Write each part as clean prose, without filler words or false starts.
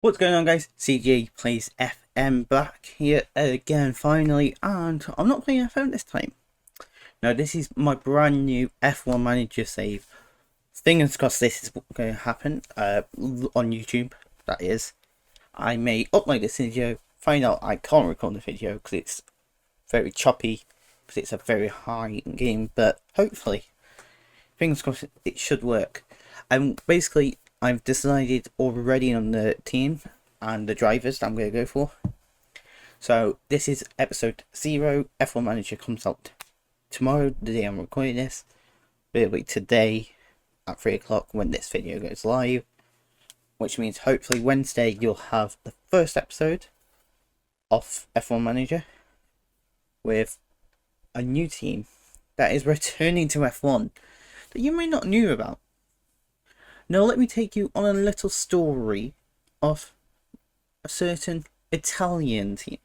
What's going on, guys? CJ plays FM back here again finally, and I'm not playing FM this time. No, this is my brand new F1 manager save. Fingers crossed this is going to happen on YouTube, that is. I may upload this video, find out I can't record the video because it's very choppy, because it's a very high game, but hopefully, fingers crossed, it should work. Basically, I've decided already on the team and the drivers that I'm going to go for. So this is episode 0. F1 Manager comes out tomorrow, the day I'm recording this. It'll be today at 3 o'clock when this video goes live. Which means hopefully Wednesday you'll have the first episode of F1 Manager with a new team that is returning to F1 that you may not knew about. Now let me take you on a little story of a certain Italian team.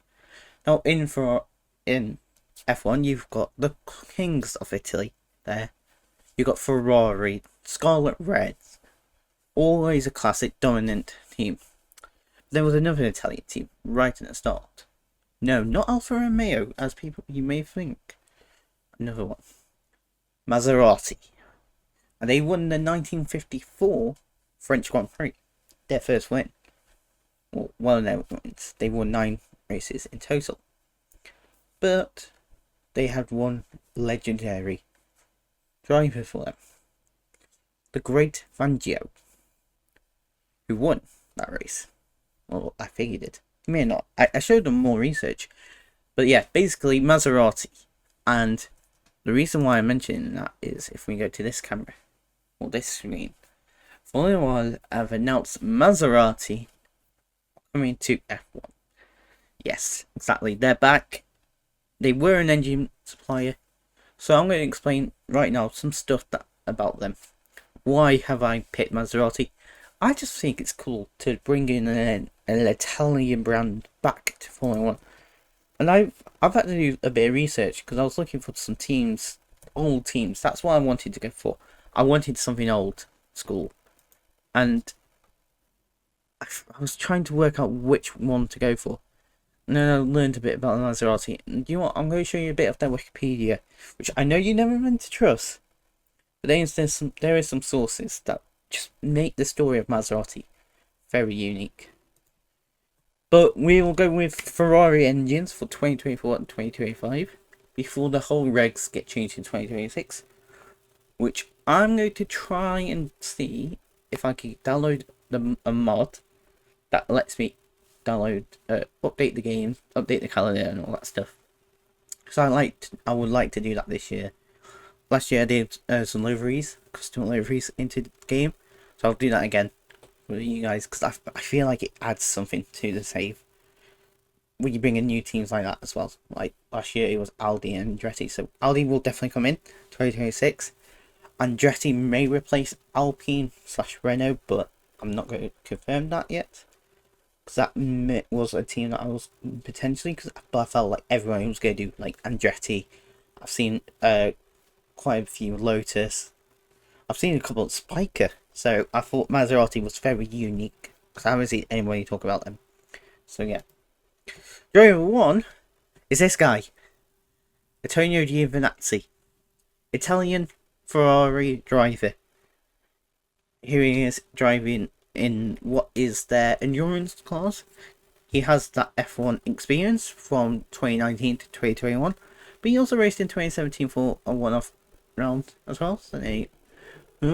Now in F1 you've got the kings of Italy there. You've got Ferrari, Scarlet Reds, always a classic dominant team. There was another Italian team right at the start. No, not Alfa Romeo as you may think. Another one. Maserati. And they won the 1954 French Grand Prix, their first win. Well, one of their wins. They won 9 races in total. But they had one legendary driver for them. The great Fangio, who won that race. Well, I figured it. He may not. I showed them more research. But yeah, basically Maserati. And the reason why I'm mentioning that is if we go to this camera. Or this screen. Formula 1 have announced Maserati coming to F1. Yes, exactly. They're back. They were an engine supplier. So I'm going to explain right now some stuff about them. Why have I picked Maserati? I just think it's cool to bring in an Italian brand back to Formula 1. And I've had to do a bit of research because I was looking for some teams, old teams. That's what I wanted to go for. I wanted something old school, and I was trying to work out which one to go for. And then I learned a bit about Maserati. And you know what? I'm going to show you a bit of their Wikipedia, which I know you never meant to trust. But there is some sources that just make the story of Maserati very unique. But we will go with Ferrari engines for 2024 and 2025 before the whole regs get changed in 2026, which I'm going to try and see if I can download a mod that lets me download, update the game, update the calendar and all that stuff. So I would like to do that this year. Last year I did some liveries, custom liveries into the game. So I'll do that again with you guys because I feel like it adds something to the save. When you bring in new teams like that as well. Like last year it was Aldi and Andretti. So Aldi will definitely come in 2026. Andretti may replace Alpine/Renault, but I'm not going to confirm that yet. Because that was a team that I was potentially, but I felt like everyone was going to do like Andretti. I've seen quite a few Lotus. I've seen a couple of Spiker. So I thought Maserati was very unique. Because I haven't seen anybody talk about them. So yeah. Driver 1 is this guy. Antonio Giovinazzi. Italian Ferrari driver. Here he is driving in what is their endurance class. He has that F1 experience from 2019 to 2021, but he also raced in 2017 for a one-off round as well. So they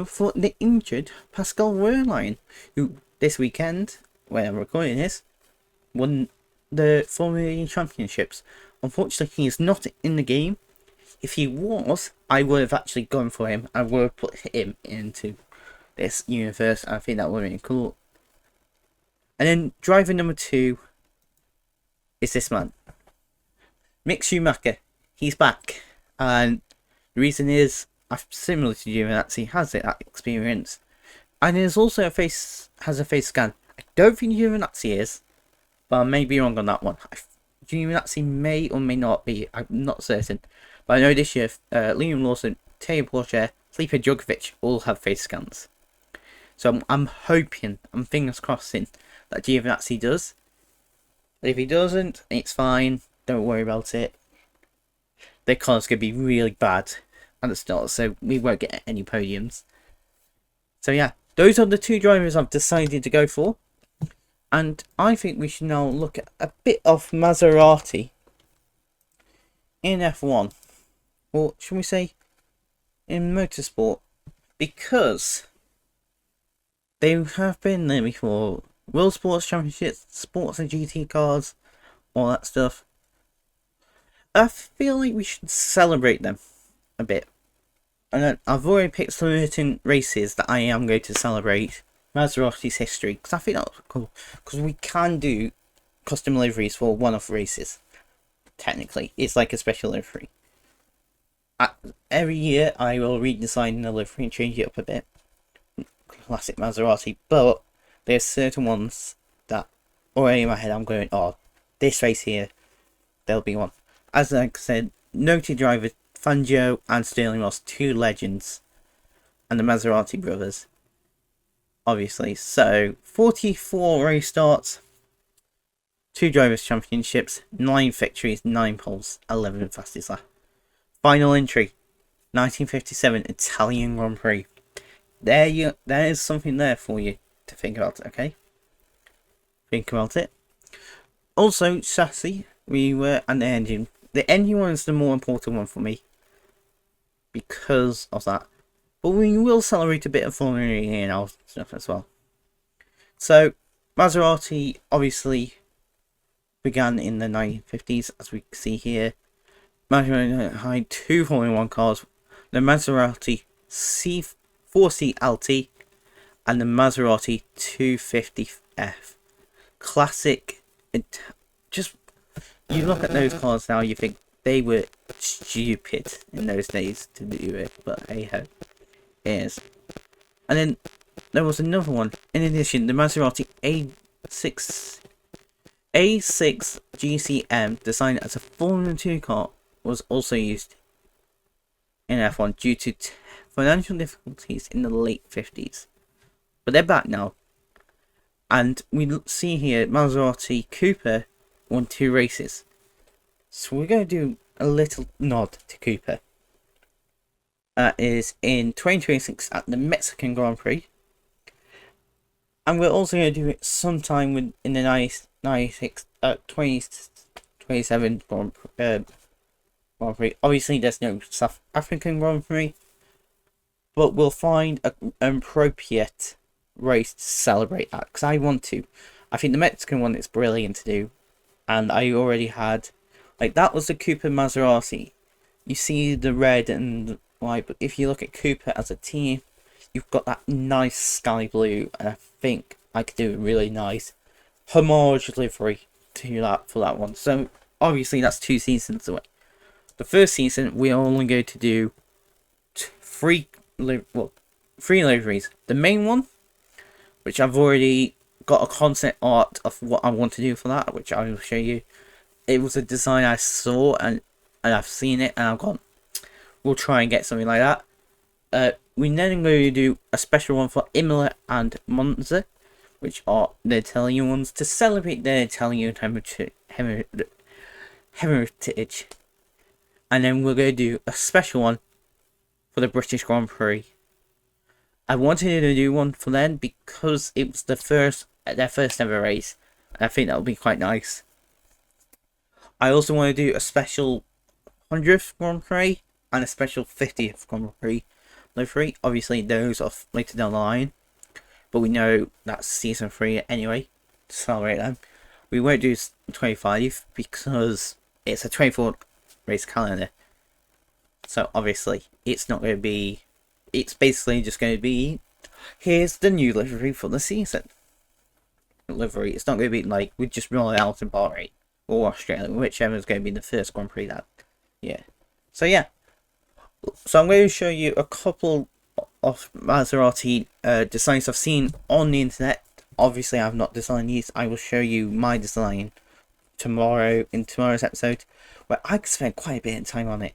for the injured Pascal Wehrlein, who this weekend, when I'm recording this, won the Formula E Championships. Unfortunately, he is not in the game. If he was, I would have actually gone for him. I would have put him into this universe. I think that would have been cool. And then driver number 2 is this man. Mick Schumacher. He's back. And the reason is, similar to Giovinazzi, has that experience. And there's also has a face scan. I don't think Giovinazzi is, but I may be wrong on that one. Giovinazzi may or may not be. I'm not certain. But I know this year, Liam Lawson, Teo Porcher, Felipe Djokovic all have face scans. So I'm hoping, I'm fingers crossing, that Giovinazzi does. But if he doesn't, it's fine. Don't worry about it. Their car's going to be really bad at the start, so we won't get any podiums. So yeah, those are the two drivers I've decided to go for. And I think we should now look at a bit of Maserati in F1. Or should we say in motorsport? Because they have been there before. World Sports Championships, Sports and GT cars, all that stuff. I feel like we should celebrate them a bit. And I've already picked certain races that I am going to celebrate Maserati's history, because I think that's cool. Because we can do custom liveries for one-off races. Technically, it's like a special livery. Every year I will redesign the livery and change it up a bit. Classic Maserati, but there's certain ones that already in my head I'm going, oh, this race here, there'll be one. As I said, noted driver Fangio and Sterling Ross, two legends, and the Maserati brothers, obviously. So 44 race starts, 2 drivers championships, 9 victories, 9 poles, 11 fastest lap. Final entry, 1957 Italian Grand Prix. There is something there for you to think about, okay? Think about it. Also, chassis, and the engine. The engine one is the more important one for me, because of that. But we will celebrate a bit of Formula E and all stuff as well. So, Maserati obviously began in the 1950s, as we see here. Maserati had 2 Formula 1 cars, the Maserati C4C LT and the Maserati 250F. Classic. Just, you look at those cars now, you think they were stupid in those days to do it, but hey ho, it is. And then there was another one. In addition, the Maserati A6 GCM, designed as a Formula 2 car, was also used in F1 due to financial difficulties in the late 50s. But they're back now. And we see here Maserati Cooper won 2 races. So we're going to do a little nod to Cooper. That is in 2026 at the Mexican Grand Prix. And we're also going to do it sometime in the 2027 Grand Prix. Obviously, there's no South African Grand Prix, but we'll find an appropriate race to celebrate that, because I want to. I think the Mexican one is brilliant to do, and I already had, like, that was the Cooper Maserati. You see the red and white, but if you look at Cooper as a team, you've got that nice sky blue, and I think I could do a really nice homage livery to that for that one. So obviously that's 2 seasons away. The first season we're only going to do 3 liveries. The main one, which I've already got a concept art of what I want to do for that, which I will show you. It was a design I saw and I've seen it and I've gone, we'll try and get something like that. We're then going to do a special one for Imola and Monza, which are the Italian ones, to celebrate their Italian heritage. And then we're going to do a special one for the British Grand Prix. I wanted to do one for them because it was their first ever race. And I think that would be quite nice. I also want to do a special 100th Grand Prix and a special 50th Grand Prix livery. Obviously those are later down the line, but we know that's season 3 anyway, to celebrate them. We won't do 25 because it's a 24 race calendar, so obviously it's not going to be, it's basically just going to be, here's the new livery for the season livery. It's not going to be like we just roll it out in Bahrain or Australia, whichever is going to be the first Grand Prix that year. So yeah, so I'm going to show you a couple of Maserati designs I've seen on the internet. Obviously I've not designed these. I will show you my design in tomorrow's episode, where I could spend quite a bit of time on it.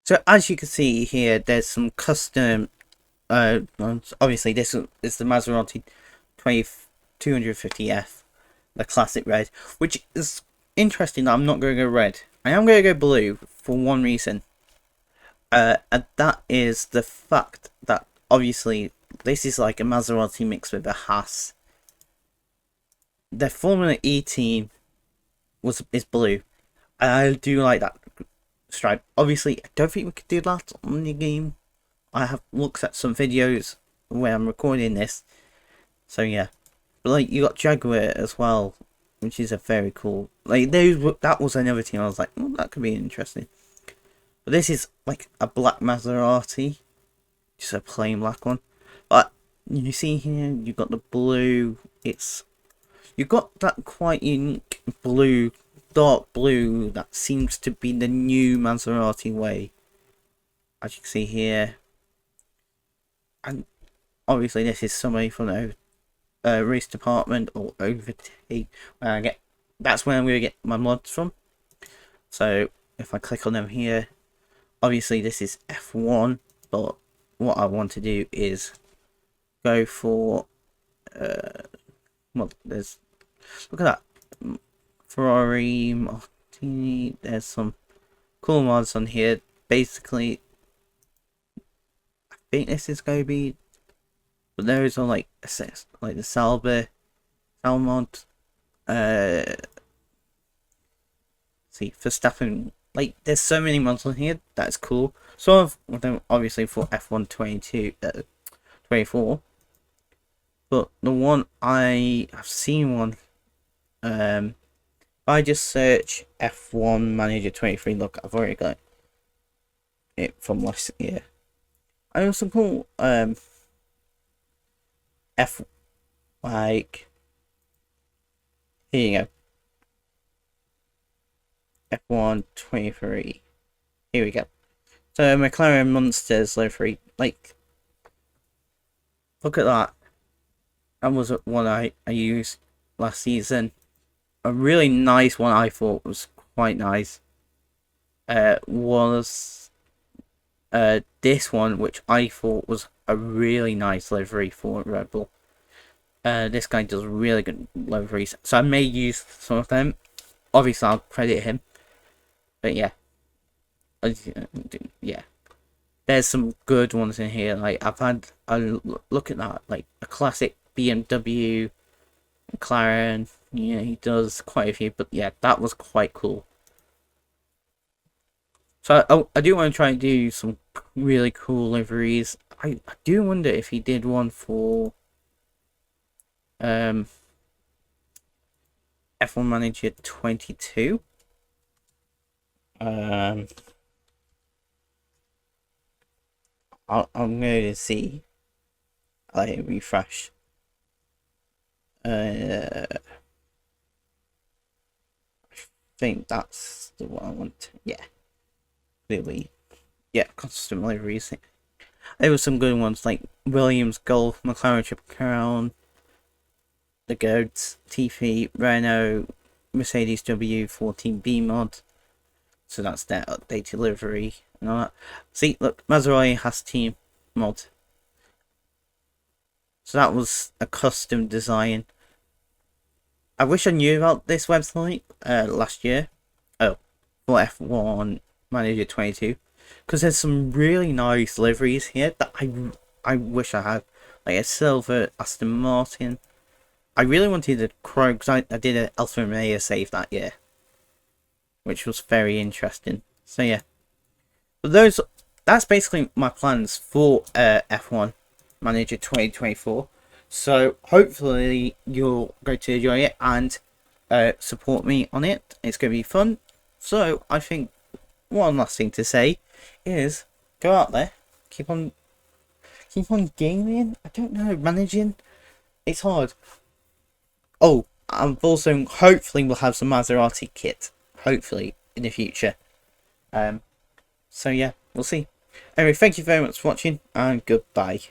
So as you can see here, there's some custom obviously this is the Maserati 250F, the classic red, which is interesting that I'm not going to go red. I am going to go blue for one reason. And that is the fact that obviously this is like a Maserati mixed with a Haas. The Formula E team is blue. And I do like that stripe. Obviously, I don't think we could do that on the game. I have looked at some videos where I'm recording this. So yeah. But like, you got Jaguar as well, which is a very cool. Like, that was another team I was like, oh, that could be interesting. But this is like a black Maserati. Just a plain black one. But you see here, you've got the blue. You've got that quite unique blue, dark blue, that seems to be the new Maserati way. As you can see here. And obviously this is somebody from the race department or overtake. That's where I'm going to get my mods from. So if I click on them here, obviously this is F1, but what I want to do is go for well, there's, look at that, Ferrari, Martini. There's some cool mods on here. Basically, I think this is going to be, but there is all like the Salmod. See, Verstappen. Like, there's so many mods on here. That's cool. Some of them obviously for F1 24. But the one I have seen one, I just search F1 Manager 23. Look, I've already got it from last year. I also call F, like, here you go, F1 23. Here we go. So McLaren Monsters livery. Like, look at that. That was one I used last season. A really nice one I thought was quite nice. Was this one, which I thought was a really nice livery for Red Bull. This guy does really good liveries, so I may use some of them. Obviously, I'll credit him. But yeah, yeah. There's some good ones in here. Like, I've had a look at that, like a classic BMW, McLaren. Yeah, he does quite a few, but yeah, that was quite cool. So I do want to try and do some really cool liveries. I do wonder if he did one for F1 Manager 22. I'm going to see. I refresh. I think that's the one I want. Yeah, really. Yeah, custom liveries. There were some good ones like Williams Golf, McLaren Triple Crown, the Goats, TV, Renault, Mercedes W14B mod. So that's their updated livery and all that. See, look, Maserati has team mod. So that was a custom design. I wish I knew about this website last year. Oh, for F1 Manager 22. Because there's some really nice liveries here that I wish I had. Like a silver Aston Martin. I really wanted a chrome because I did an Alfa Romeo save that year. Which was very interesting. So yeah. But that's basically my plans for F1 Manager 2024. So hopefully you're going to enjoy it and support me on it. It's going to be fun. So I think one last thing to say is go out there, keep on gaming. I don't know, managing. It's hard. Oh, and also hopefully we'll have some Maserati kit. Hopefully in the future. So yeah, we'll see. Anyway, thank you very much for watching and goodbye.